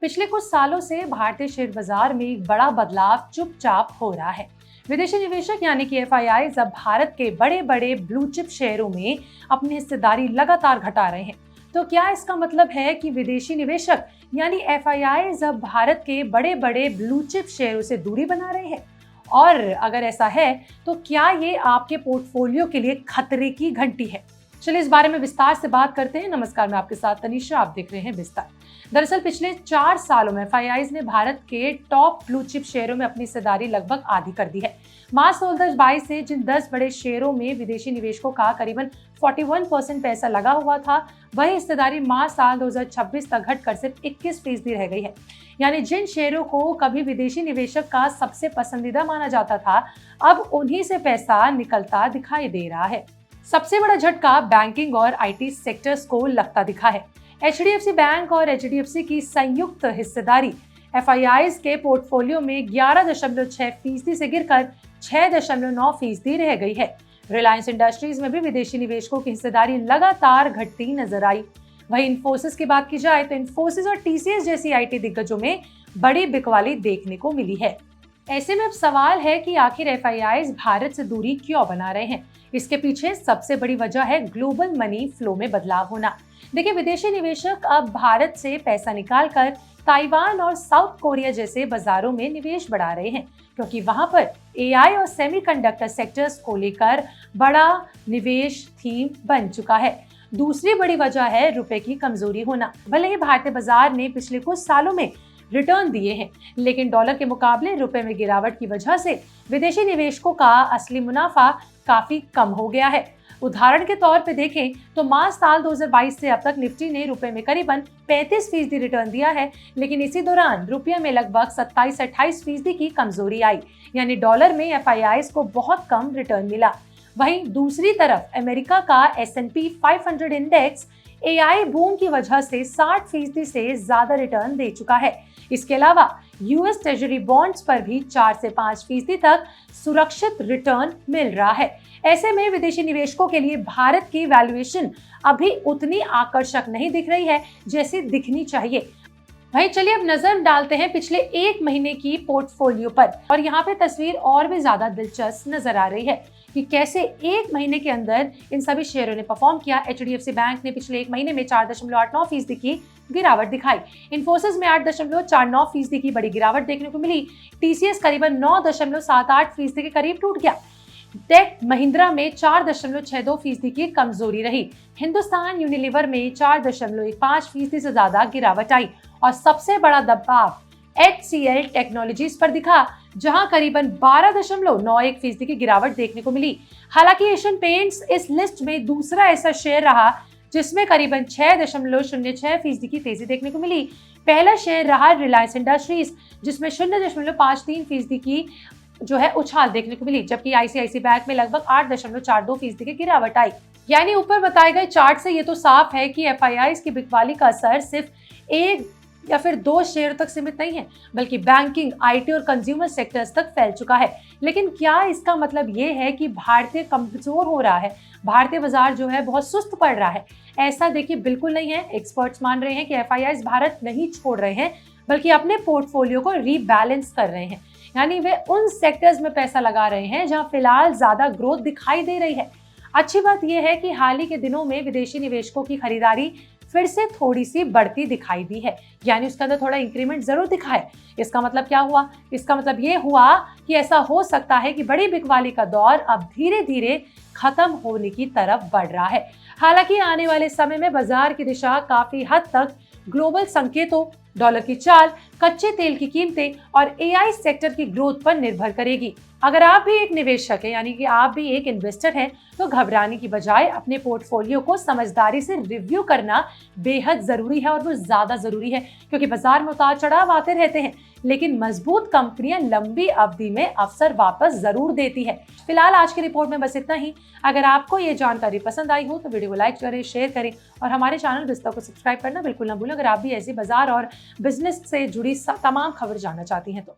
पिछले कुछ सालों से भारतीय शेयर बाजार में एक बड़ा बदलाव चुपचाप हो रहा है। विदेशी निवेशक यानी कि एफआईआईज अब भारत के बड़े बड़े ब्लू चिप शेयरों में अपनी हिस्सेदारी लगातार घटा रहे हैं। तो क्या इसका मतलब है कि विदेशी निवेशक यानी एफआईआईज अब भारत के बड़े बड़े ब्लू चिप शेयरों से दूरी बना रहे हैं? और अगर ऐसा है तो क्या ये आपके पोर्टफोलियो के लिए खतरे की घंटी है? चलिए इस बारे में विस्तार से बात करते हैं। नमस्कार, मैं आपके साथ तनीषा, आप देख रहे हैं विस्तार। दरअसल पिछले 4 सालों में एफआईआईज ने भारत के टॉप ब्लू चिप शेयरों में अपनी हिस्सेदारी लगभग आधी कर दी है। मार्च 2022 से जिन 10 बड़े शेयरों में विदेशी निवेशकों का करीबन 41% पैसा लगा हुआ था, वही हिस्सेदारी मार्च साल 2026 तक घटकर सिर्फ 21% रह गई है। यानी जिन शेयरों को कभी विदेशी निवेशक का सबसे पसंदीदा माना जाता था, अब उन्हीं से पैसा निकलता दिखाई दे रहा है। सबसे बड़ा झटका बैंकिंग और आईटी सेक्टर्स को लगता दिखा है। एचडीएफसी बैंक और एचडीएफसी की संयुक्त हिस्सेदारी एफआईआईज के पोर्टफोलियो में 11.6% से गिरकर 6.9% रह गई है। रिलायंस इंडस्ट्रीज में भी विदेशी निवेशकों की हिस्सेदारी लगातार घटती नजर आई। वहीं इन्फोसिस की बात की जाए तो इन्फोसिस और टीसीएस जैसी आईटी दिग्गजों में बड़ी बिकवाली देखने को मिली है। ऐसे में अब सवाल है कि आखिर एफआईआईज भारत से दूरी क्यों बना रहे हैं? इसके पीछे सबसे बड़ी वजह है ग्लोबल मनी फ्लो में बदलाव होना। देखिए, विदेशी निवेशक अब भारत से पैसा निकालकर ताइवान और साउथ कोरिया जैसे बाजारों में निवेश बढ़ा रहे हैं, क्योंकि वहां पर एआई और सेमीकंडक्टर सेक्टर्स को लेकर बड़ा निवेश थीम बन चुका है। दूसरी बड़ी वजह है रुपए की कमजोरी होना। भले ही भारतीय बाजार ने पिछले कुछ सालों में रिटर्न दिए हैं, लेकिन डॉलर के मुकाबले रुपए में गिरावट की वजह से विदेशी निवेशकों का असली मुनाफा काफी कम हो गया है। उदाहरण के तौर पे देखें तो मार्च साल 2022 से अब तक निफ्टी ने रुपए में करीबन 35% रिटर्न दिया है, लेकिन इसी दौरान रुपये में लगभग 27-28% की कमजोरी आई। यानी डॉलर में एफआईआईज को बहुत कम रिटर्न मिला। वहीं दूसरी तरफ अमेरिका का S&P 500 इंडेक्स एआई बूम की वजह से 60% से ज्यादा रिटर्न दे चुका है। इसके अलावा यूएस ट्रेजरी बॉन्ड्स पर भी 4 से 5% तक सुरक्षित रिटर्न मिल रहा है। ऐसे में विदेशी निवेशकों के लिए भारत की वैल्यूएशन अभी उतनी आकर्षक नहीं दिख रही है जैसी दिखनी चाहिए। भाई चलिए अब नजर डालते हैं पिछले 1 महीने की पोर्टफोलियो पर, और यहाँ पे तस्वीर और भी ज्यादा दिलचस्प नजर आ रही है कि कैसे 1 महीने के अंदर इन सभी शेयरों ने परफॉर्म किया। एचडीएफसी बैंक ने पिछले 1 महीने में 4.89% की गिरावट दिखाई। इन्फोसिस में 8.49% की बड़ी गिरावट देखने को मिली। टीसीएस करीबन 9.78% के करीब टूट गया। टेक महिंद्रा में 4.62% की कमजोरी रही। हिंदुस्तान यूनिलीवर में 4.15% से ज्यादा गिरावट आई, और सबसे बड़ा दबाव HCL टेक्नोलॉजीज पर दिखा, जहां करीबन 12.91% की गिरावट देखने को मिली। हालांकि एशियन पेंट्स इस लिस्ट में दूसरा ऐसा शेयर रहा जिसमें करीबन 6.06% की तेजी देखने को मिली। पहला शेयर रहा रिलायंस इंडस्ट्रीज, जिसमें 0.53% की जो है उछाल देखने को मिली, जबकि आईसीआईसी बैंक में लगभग 8.42% की गिरावट आई। यानी ऊपर बताए गए चार्ट से ये तो साफ है कि एफआईआईज की बिकवाली का असर सिर्फ 1 या फिर 2 शेयर तक सीमित नहीं है, बल्कि बैंकिंग, आईटी और कंज्यूमर सेक्टर्स तक फैल चुका है। लेकिन क्या इसका मतलब ये है कि भारतीय कमजोर हो रहा है, भारतीय बाजार जो है बहुत सुस्त पड़ रहा है? ऐसा देखिए बिल्कुल नहीं है। एक्सपर्ट्स मान रहे हैं कि एफआईआईज भारत नहीं छोड़ रहे हैं, बल्कि अपने पोर्टफोलियो को रीबैलेंस कर रहे हैं। यानी वे उन सेक्टर्स में पैसा लगा रहे हैं जहां फिलहाल ज्यादा ग्रोथ दिखाई दे रही है। अच्छी बात यह है कि हाल ही के दिनों में विदेशी निवेशकों की खरीदारी फिर से थोड़ी सी बढ़ती दिखाई दी है, यानी उसके अंदर थोड़ा इंक्रीमेंट जरूर दिखा है। इसका मतलब क्या हुआ? इसका मतलब ये हुआ कि ऐसा हो सकता है कि बड़ी बिकवाली का दौर अब धीरे धीरे खत्म होने की तरफ बढ़ रहा है। हालांकि आने वाले समय में बाजार की दिशा काफी हद तक ग्लोबल संकेतों, डॉलर की चाल, कच्चे तेल की कीमतें और एआई सेक्टर की ग्रोथ पर निर्भर करेगी। अगर आप भी एक निवेशक हैं, यानी कि आप भी एक इन्वेस्टर हैं, तो घबराने की बजाय अपने पोर्टफोलियो को समझदारी से रिव्यू करना बेहद जरूरी है, और वो ज्यादा जरूरी है क्योंकि बाजार में उतार चढ़ाव आते रहते हैं, लेकिन मजबूत कंपनियां लंबी अवधि में अवसर वापस जरूर देती है। फिलहाल आज की रिपोर्ट में बस इतना ही। अगर आपको ये जानकारी पसंद आई हो तो वीडियो को लाइक करें, शेयर करें, और हमारे चैनल विस्तार को सब्सक्राइब करना बिल्कुल ना भूलें अगर आप भी ऐसे बाजार और बिजनेस से जुड़ी तमाम खबर जानना चाहती हैं तो।